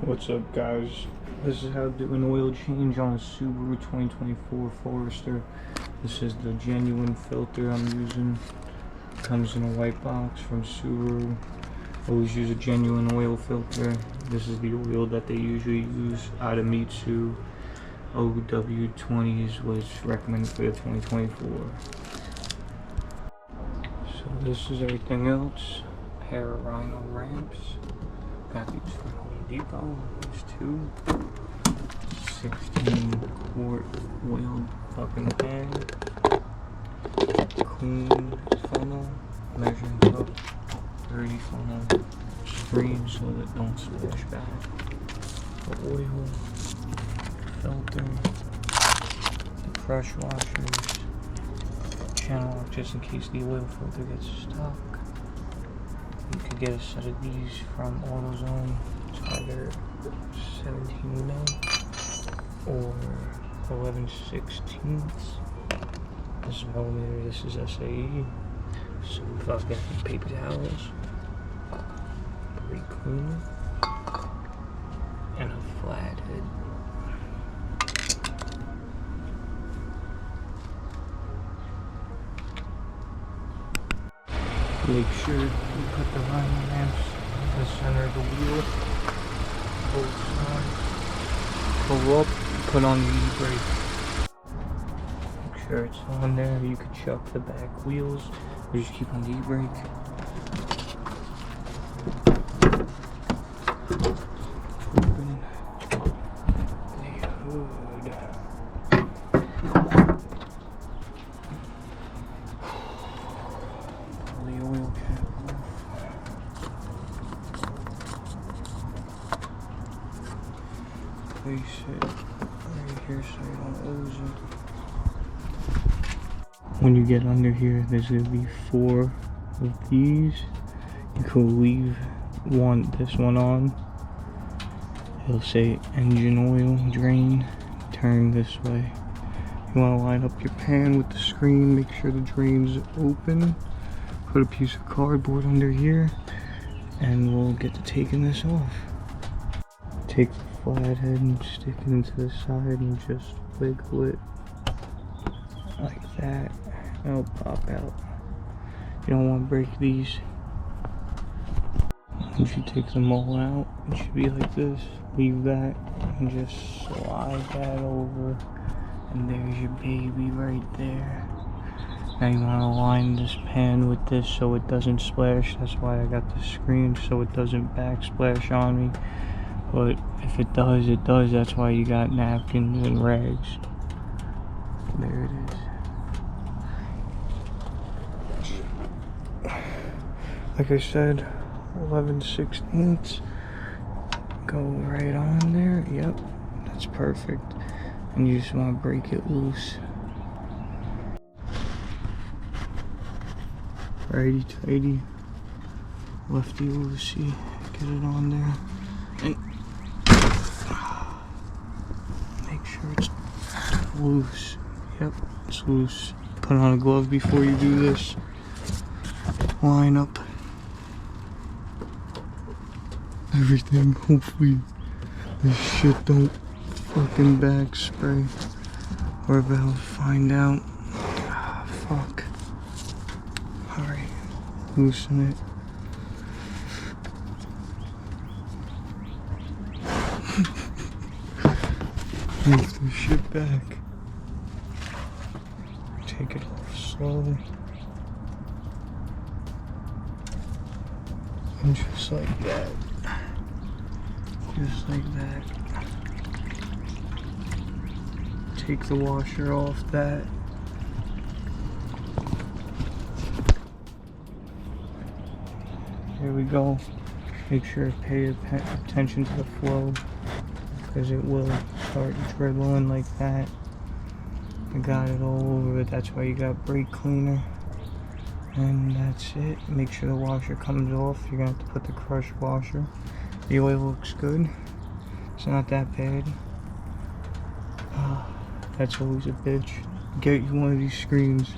What's up, guys? This is how to do an oil change on a Subaru 2024 Forester. This is the genuine filter I'm using. Comes in a white box from Subaru. Always use a genuine oil filter. This is the oil that they usually use. Adamitsu OW20 is what's recommended for the 2024. So this is everything else. Pair of Rhino ramps. Got these from Home Depot. There's two. 16 quart oiled fucking pan. Clean funnel. Measuring cup. 30 funnel. Screen so that don't splash back. The oil. Filter. The crush washers. Channel lock just in case the oil filter gets stuck. You could get a set of these from AutoZone. It's either 17 mil or 11/16. This is millimeter, this is SAE. So fucking paper towels, brake cleaner, and a flathead. Make sure you put the Rhino ramps in the center of the wheel, both sides. Pull up, put on the e-brake. Make sure it's on there. You could chuck the back wheels, or just keep on the e-brake. Open the hood. The oil cap off. Place it right here so you don't lose it. When you get under here, there's gonna be 4 of these. You can leave this one on. It'll say engine oil drain. Turn this way. You want to line up your pan with the screen. Make sure the drain's open. Put a piece of cardboard under here, and we'll get to taking this off. Take the flathead and stick it into the side and just wiggle it like that. It'll pop out. You don't want to break these. Once you take them all out, it should be like this. Leave that and just slide that over, and there's your baby right there. Now you want to line this pan with this so it doesn't splash. That's why I got the screen, so it doesn't backsplash on me. But if it does, it does. That's why you got napkins and rags. There it is. Like I said, 11/16. Go right on there. Yep, that's perfect. And you just want to break it loose. Righty tighty, lefty loosey, get it on there, and make sure it's loose. Yep, it's loose. Put on a glove before you do this. Line up everything. Hopefully this shit don't fucking back spray. We're about to find out. Fuck. Alright, loosen it. Move the shit back. Take it off slowly. And just like that. Just like that. Take the washer off that. Here we go. Make sure to pay attention to the flow, because it will start dribbling like that. I got it all over it. That's why you got brake cleaner. And that's it. Make sure the washer comes off. You're gonna have to put the crush washer. The oil looks good. It's not that bad. That's always a bitch. Get you one of these screens.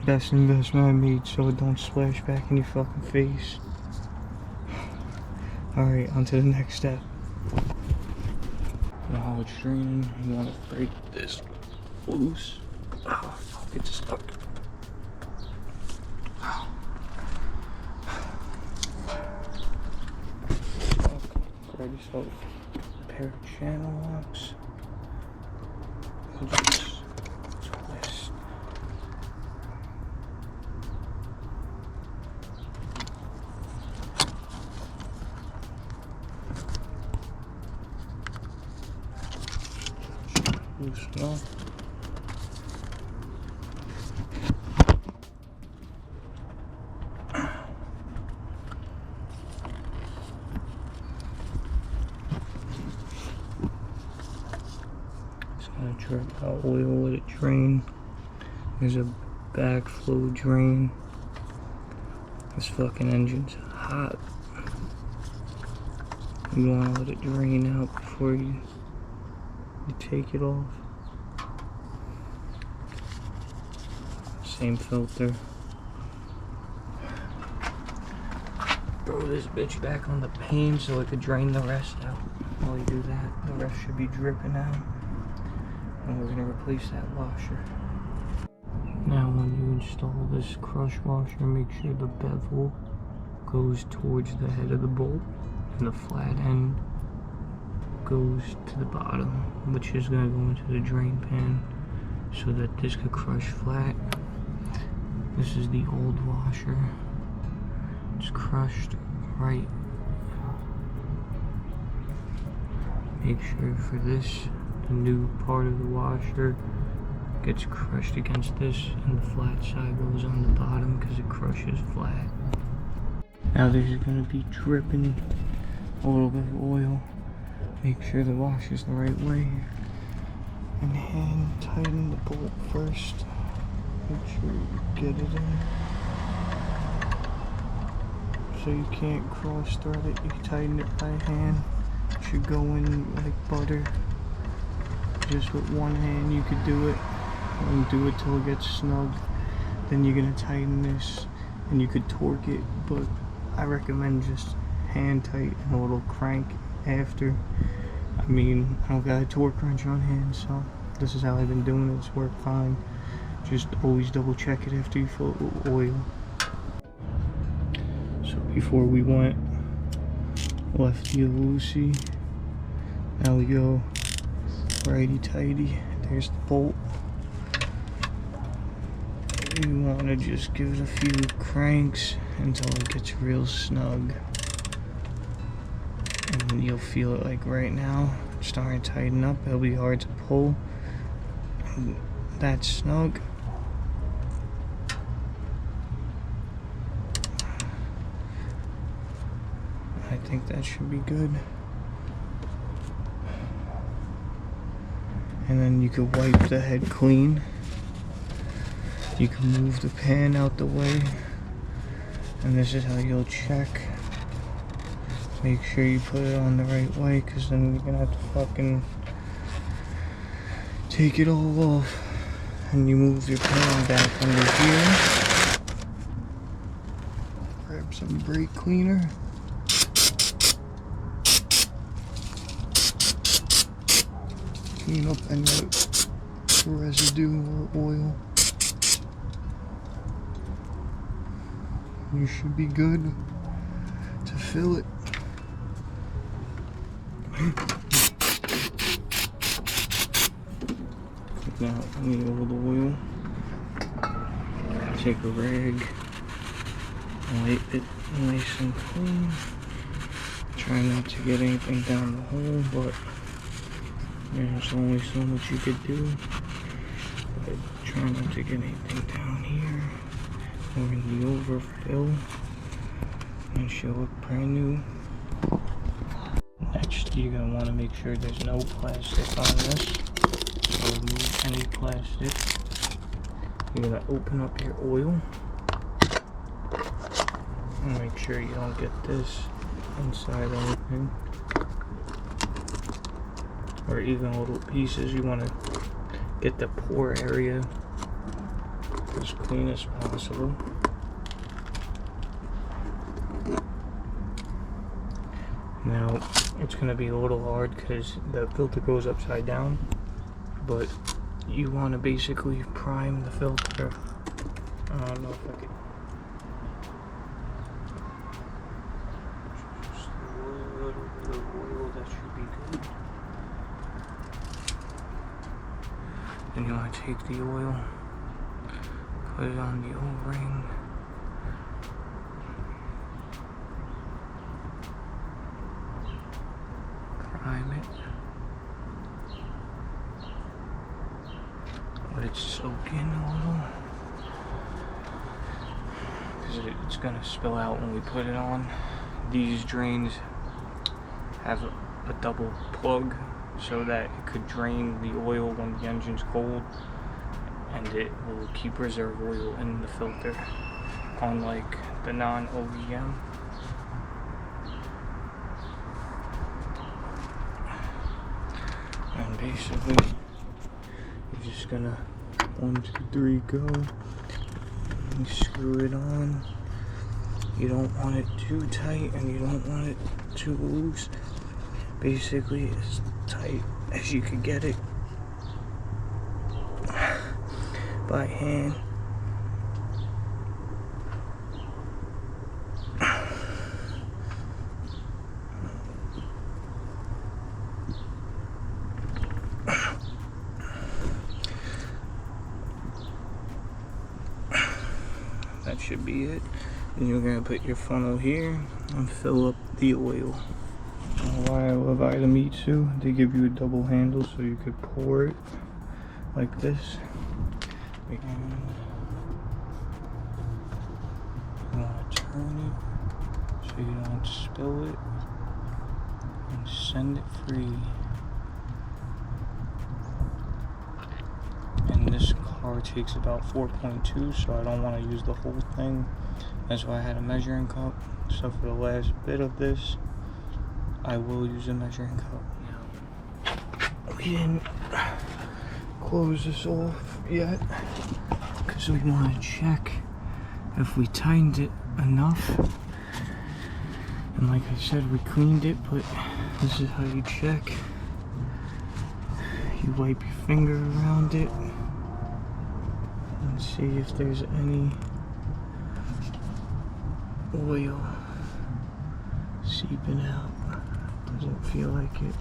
Best investment I made so it don't splash back in your fucking face. Alright, on to the next step. While it's draining, you want to break this loose. Oh, fuck, it's stuck. Grab yourself a pair of channel locks. And just twist. Loosen up. Drip out oil, let it drain. There's a backflow drain. This fucking engine's hot. You want to let it drain out before you take it off. Same filter. Throw this bitch back on the pane so it could drain the rest out. While you do that, the rest should be dripping out. And we're going to replace that washer. Now when you install this crush washer, make sure the bevel goes towards the head of the bolt and the flat end goes to the bottom, which is going to go into the drain pan so that this could crush flat. This is the old washer. It's crushed right. Make sure for this, the new part of the washer gets crushed against this and the flat side goes on the bottom because it crushes flat. Now there's going to be dripping a little bit of oil. Make sure the washer's the right way and hand tighten the bolt first. Make sure you get it in so you can't cross thread it. You tighten it by hand. It should go in like butter. Just with one hand you could do it and do it till it gets snug. Then you're gonna tighten this and you could torque it, but I recommend just hand tight and a little crank after. I mean, I don't got a torque wrench on hand, so this is how I've been doing it. It's worked fine. Just always double check it after you fill it with oil. So before we went lefty loosey, now we go righty tighty. There's the bolt. You want to just give it a few cranks until it gets real snug, and you'll feel it like right now it's starting to tighten up. It'll be hard to pull. And that's snug. I think that should be good. And then you can wipe the head clean. You can move the pan out the way. And this is how you'll check. Make sure you put it on the right way, because then you're gonna have to fucking take it all off. And you move your pan back under here. Grab some brake cleaner. Clean up any residue or oil. You should be good to fill it. Take out any old oil. Take a rag, wipe it nice and clean. Try not to get anything down the hole, but there's only so much you could do. But try not to get anything down here or in the overfill. And she'll look brand new. Next, you're gonna want to make sure there's no plastic on this. So remove any plastic. You're gonna open up your oil and make sure you don't get this inside anything, or even little pieces. You want to get the pore area as clean as possible. Now it's going to be a little hard because the filter goes upside down, but you want to basically prime the filter. I don't know if I could. Just a little bit of oil, that should be good. Then you want to take the oil, put it on the O-ring. Prime it. Let it soak in a little. Because it's going to spill out when we put it on. These drains have a double plug so that it could drain the oil when the engine's cold. And it will keep reserve oil in the filter. Unlike the non-OEM. And basically, you're just gonna 1, 2, 3 go. You screw it on. You don't want it too tight and you don't want it too loose. Basically, as tight as you can get it by hand. That should be it. Then you're gonna put your funnel here and fill up the oil. Why I love Itamitsu, they give you a double handle so you could pour it like this. And you want to turn it so you don't spill it and send it free. And this car takes about 4.2, so I don't want to use the whole thing. That's why I had a measuring cup. So for the last bit of this, I will use a measuring cup. We didn't close this off yet because we want to check if we tightened it enough. And like I said, we cleaned it, but this is how you check. You wipe your finger around it and see if there's any oil seeping out. Doesn't feel like it.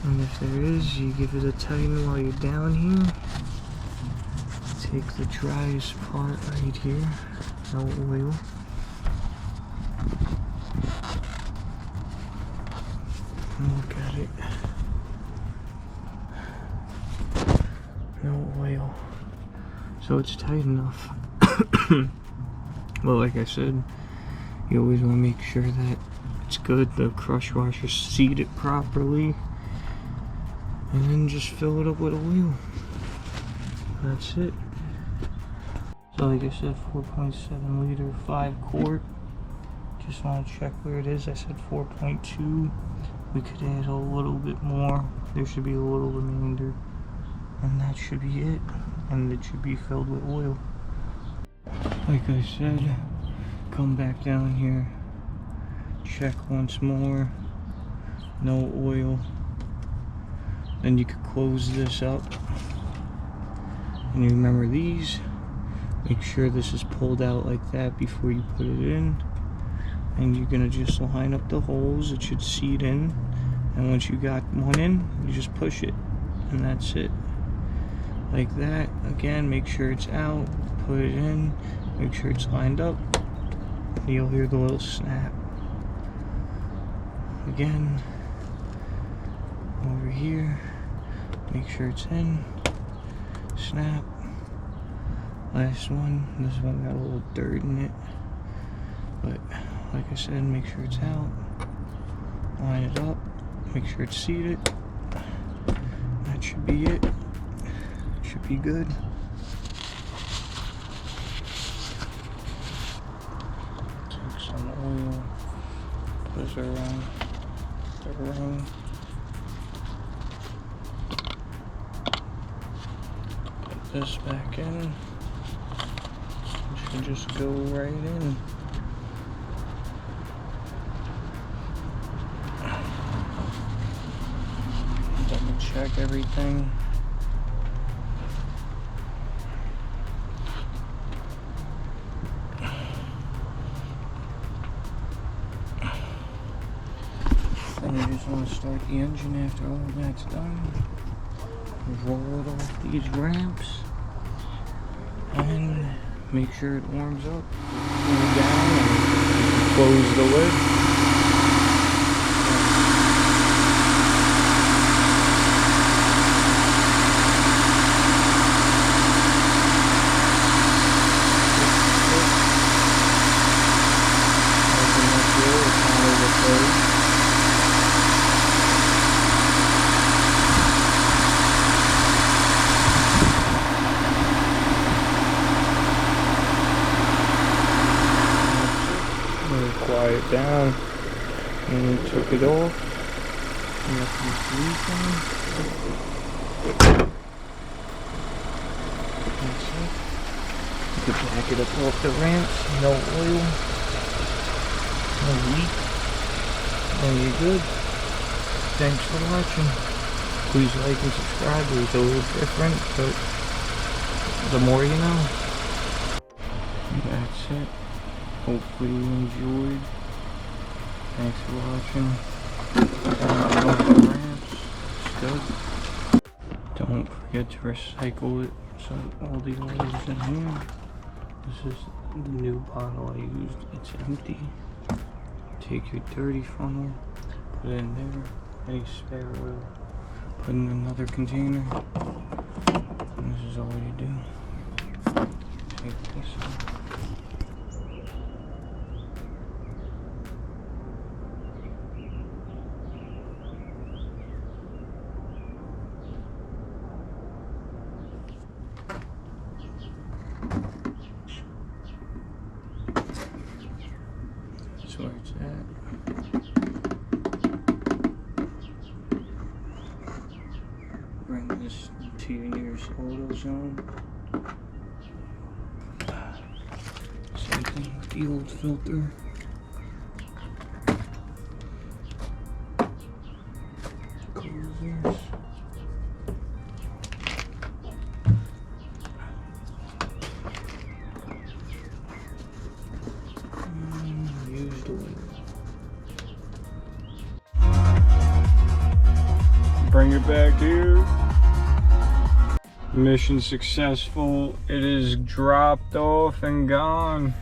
And if there is, you give it a tighten while you're down here. Take the driest part right here, no oil. And look at it. No oil. So it's tight enough. Well, like I said, you always want to make sure that it's good. The crush washer seated properly. And then just fill it up with oil. That's it. So like I said, 4.7 liter, 5 quart. Just want to check where it is. I said 4.2. We could add a little bit more. There should be a little remainder. And that should be it. And it should be filled with oil. Like I said, come back down here. Check once more. No oil. Then you could close this up. And you remember these. Make sure this is pulled out like that before you put it in. And you're gonna just line up the holes. It should seat in. And once you got one in, you just push it. And that's it. Like that. Again, make sure it's out. Put it in. Make sure it's lined up. You'll hear the little snap. Again. Over here. Make sure it's in. Snap. Last one. This one got a little dirt in it. But like I said, make sure it's out. Line it up. Make sure it's seated. That should be it. Should be good. Take some oil. Put it around the ring. Put this back in. to just go right in. Double check everything. Then you just want to start the engine after all of that's done. Roll it off these ramps and make sure it warms up. Cool it down and close the lid. Quiet down, and we took it off. Nothing's leaking. That's it. You can back it up off the ramps. No oil, no leak, and you're good. Thanks for watching. Please like and subscribe. It was a little different, but the more you know. That's it. Hopefully you enjoyed. Thanks for watching. Don't forget to recycle it. So all the oil's in here. This is the new bottle I used. It's empty. Take your dirty funnel, put it in there. Any spare oil, put in another container. And this is all you do. Take this out. That's where it's at. Bring this to your nearest auto zone. Same thing with the old filter. Close this. Bring it back here. Mission successful. It is dropped off and gone.